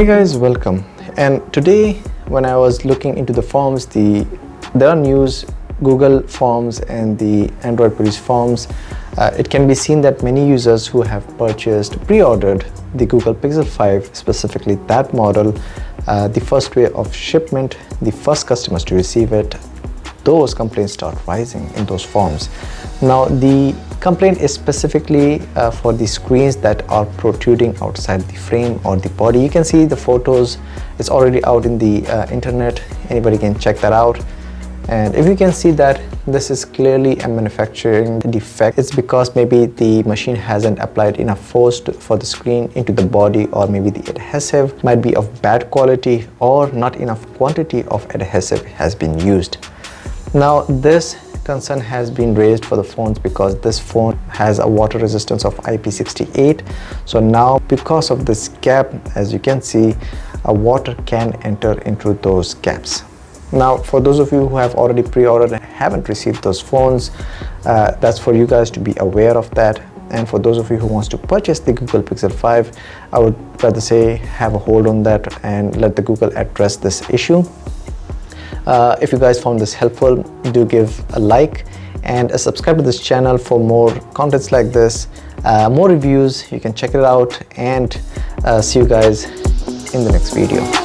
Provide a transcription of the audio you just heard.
Hey guys, welcome. And today when I was looking into the forms, there are news Google forms and the Android produced forms. It can be seen that many users who have pre-ordered the Google Pixel 5, specifically that model, the first way of shipment, the first customers to receive it, those complaints start rising in those forms. Now the complaint is specifically for the screens that are protruding outside the frame or the body. You can see the photos, it's already out in the internet, anybody can check that out. And if you can see that this is clearly a manufacturing defect, it's because maybe the machine hasn't applied enough force for the screen into the body, or maybe the adhesive might be of bad quality, or not enough quantity of adhesive has been used. Now this concern has been raised for the phones because this phone has a water resistance of IP68. So now because of this gap, as you can see, water can enter into those gaps. Now for those of you who have already pre-ordered and haven't received those phones, that's for you guys to be aware of that. And for those of you who wants to purchase the Google Pixel 5, I would rather say have a hold on that and let the Google address this issue. If you guys found this helpful, do give a like and subscribe to this channel for more contents like this, more reviews. You can check it out, and see you guys in the next video.